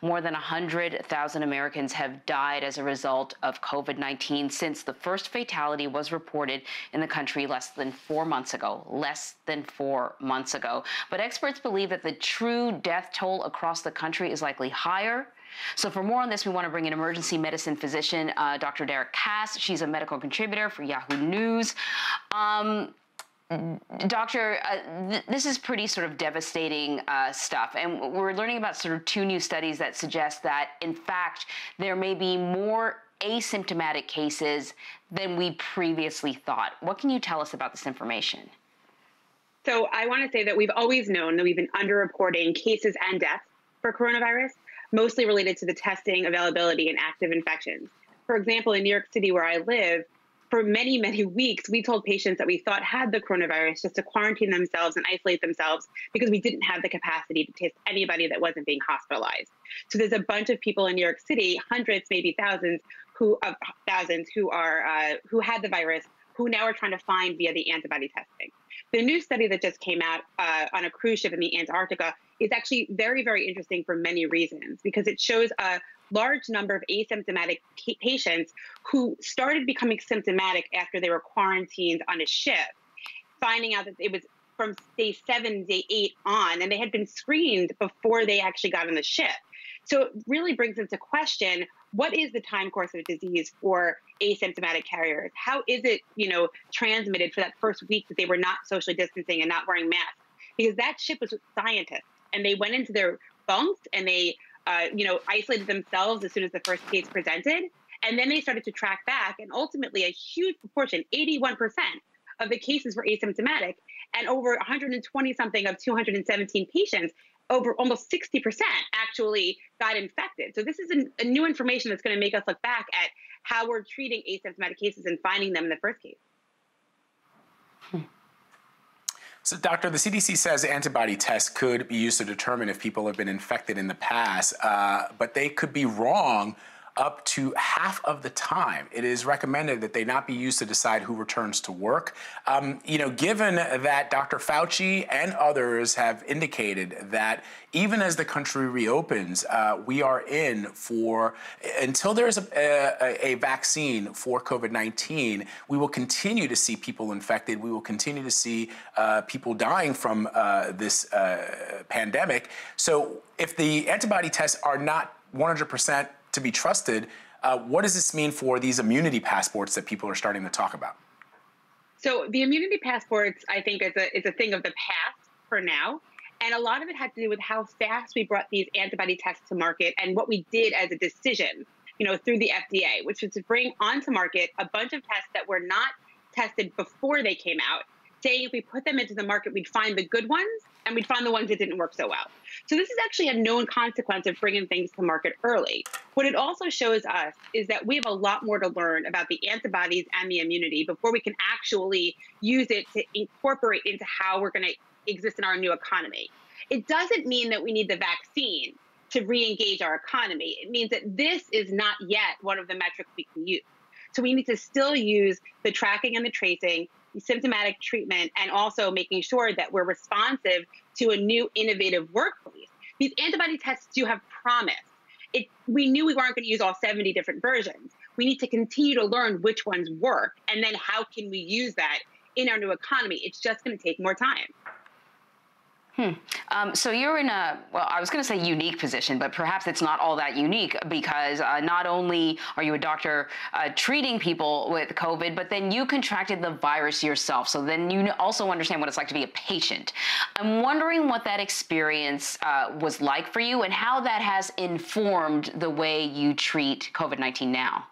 More than 100,000 Americans have died as a result of COVID-19 since the first fatality was reported in the country less than 4 months ago. But experts believe that the true death toll across the country is likely higher. So for more on this, we want to bring in emergency medicine physician, Dr. Dara Kass. She's a medical contributor for Yahoo News. Doctor, this is pretty sort of devastating stuff, and we're learning about sort of 2 new studies that suggest that, in fact, there may be more asymptomatic cases than we previously thought. What can you tell us about this information? So I want to say that we've always known that we've been underreporting cases and deaths for coronavirus, mostly related to the testing availability and active infections. For example, in New York City, where I live, for many, many weeks, we told patients that we thought had the coronavirus just to quarantine themselves and isolate themselves because we didn't have the capacity to test anybody that wasn't being hospitalized. So there's a bunch of people in New York City, hundreds, maybe thousands, who had the virus, who now are trying to find via the antibody testing. The new study that just came out on a cruise ship in the Antarctica is actually very, very interesting for many reasons, because it shows a large number of asymptomatic patients who started becoming symptomatic after they were quarantined on a ship, finding out that it was from day 7, day 8 on, and they had been screened before they actually got on the ship. So it really brings into question, what is the time course of disease for asymptomatic carriers? How is it, transmitted for that first week that they were not socially distancing and not wearing masks? Because that ship was with scientists, and they went into their bunks and they isolated themselves as soon as the first case presented. And then they started to track back, and ultimately a huge proportion, 81% of the cases were asymptomatic, and over 120 something of 217 patients, over almost 60% actually got infected. So this is a new information that's going to make us look back at how we're treating asymptomatic cases and finding them in the first case. So, Doctor, the CDC says antibody tests could be used to determine if people have been infected in the past, but they could be wrong up to half of the time. It is recommended that they not be used to decide who returns to work. Given that Dr. Fauci and others have indicated that even as the country reopens, we are in for, until there's a vaccine for COVID-19, we will continue to see people infected. We will continue to see people dying from this pandemic. So if the antibody tests are not 100% to be trusted, what does this mean for these immunity passports that people are starting to talk about? So the immunity passports, I think, is a thing of the past for now. And a lot of it had to do with how fast we brought these antibody tests to market and what we did as a decision, through the FDA, which was to bring onto market a bunch of tests that were not tested before they came out, saying if we put them into the market, we'd find the good ones and we'd find the ones that didn't work so well. So this is actually a known consequence of bringing things to market early. What it also shows us is that we have a lot more to learn about the antibodies and the immunity before we can actually use it to incorporate into how we're going to exist in our new economy. It doesn't mean that we need the vaccine to re-engage our economy. It means that this is not yet one of the metrics we can use. So we need to still use the tracking and the tracing, symptomatic treatment, and also making sure that we're responsive to a new innovative workplace. These antibody tests do have promise. We knew we weren't going to use all 70 different versions. We need to continue to learn which ones work, and then how can we use that in our new economy? It's just going to take more time. So you're in I was going to say unique position, but perhaps it's not all that unique, because not only are you a doctor treating people with COVID, but then you contracted the virus yourself. So then you also understand what it's like to be a patient. I'm wondering what that experience was like for you and how that has informed the way you treat COVID-19 now.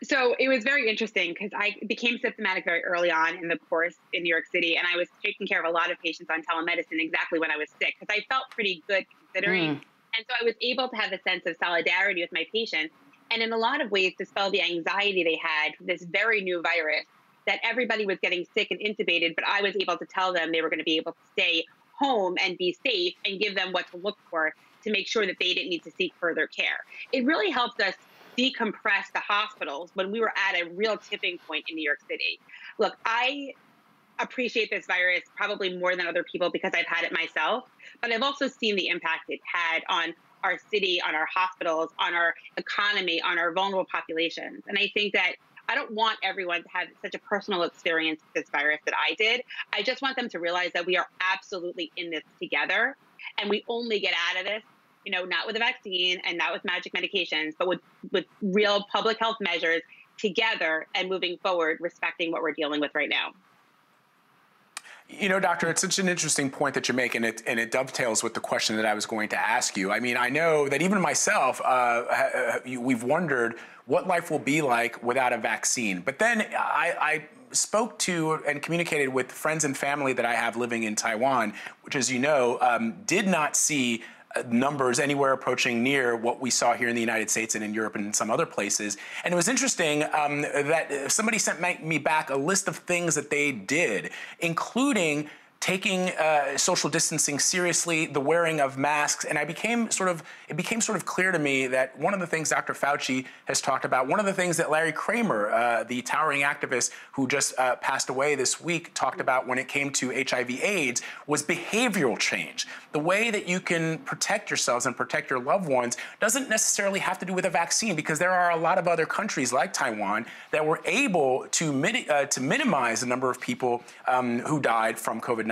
So it was very interesting because I became symptomatic very early on in the course in New York City, and I was taking care of a lot of patients on telemedicine exactly when I was sick, because I felt pretty good considering. And so I was able to have a sense of solidarity with my patients, and in a lot of ways dispel the anxiety they had from this very new virus, that everybody was getting sick and intubated, but I was able to tell them they were going to be able to stay home and be safe, and give them what to look for to make sure that they didn't need to seek further care. It really helped us decompress the hospitals when we were at a real tipping point in New York City. Look, I appreciate this virus probably more than other people because I've had it myself, but I've also seen the impact it had on our city, on our hospitals, on our economy, on our vulnerable populations. And I think that I don't want everyone to have such a personal experience with this virus that I did. I just want them to realize that we are absolutely in this together, and we only get out of this, not with a vaccine and not with magic medications, but with real public health measures together and moving forward, respecting what we're dealing with right now. Doctor, it's such an interesting point that you're making, and it dovetails with the question that I was going to ask you. I mean, I know that even myself, we've wondered what life will be like without a vaccine. But then I spoke to and communicated with friends and family that I have living in Taiwan, which, as you know, did not see numbers anywhere approaching near what we saw here in the United States and in Europe and in some other places. And it was interesting that somebody sent me back a list of things that they did, including taking social distancing seriously, the wearing of masks, and it became sort of clear to me that one of the things Dr. Fauci has talked about, one of the things that Larry Kramer, the towering activist who just passed away this week, talked about when it came to HIV/AIDS, was behavioral change. The way that you can protect yourselves and protect your loved ones doesn't necessarily have to do with a vaccine, because there are a lot of other countries like Taiwan that were able to minimize the number of people who died from COVID-19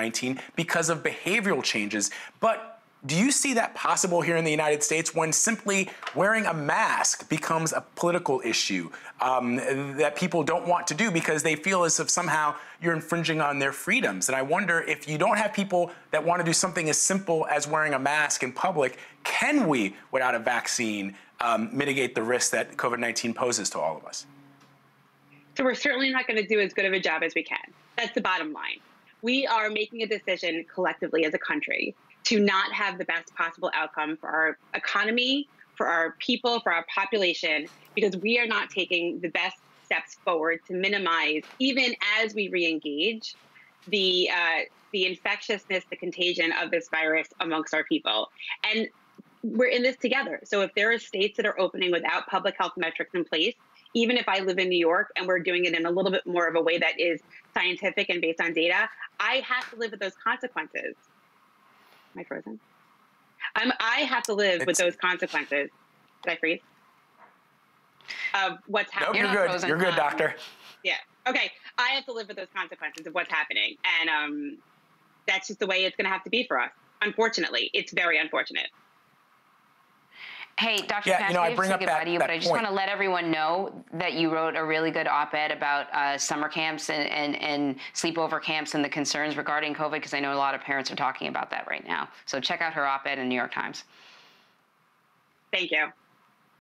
because of behavioral changes. But do you see that possible here in the United States, when simply wearing a mask becomes a political issue that people don't want to do because they feel as if somehow you're infringing on their freedoms? And I wonder, if you don't have people that want to do something as simple as wearing a mask in public, can we, without a vaccine, mitigate the risk that COVID-19 poses to all of us? So we're certainly not going to do as good of a job as we can. That's the bottom line. We are making a decision collectively as a country to not have the best possible outcome for our economy, for our people, for our population, because we are not taking the best steps forward to minimize, even as we re-engage, the infectiousness, the contagion of this virus amongst our people. And we're in this together. So if there are states that are opening without public health metrics in place, even if I live in New York and we're doing it in a little bit more of a way that is scientific and based on data, I have to live with those consequences. Am I frozen? I have to live with those consequences. Did I freeze? Of what's happening. Nope, you're good. You're good, doctor. Yeah. Okay. I have to live with those consequences of what's happening. And that's just the way it's going to have to be for us. Unfortunately, it's very unfortunate. Hey, Dr. Kass, I bring up that you, but I just want to let everyone know that you wrote a really good op-ed about summer camps and sleepover camps and the concerns regarding COVID, because I know a lot of parents are talking about that right now. So check out her op-ed in the New York Times. Thank you.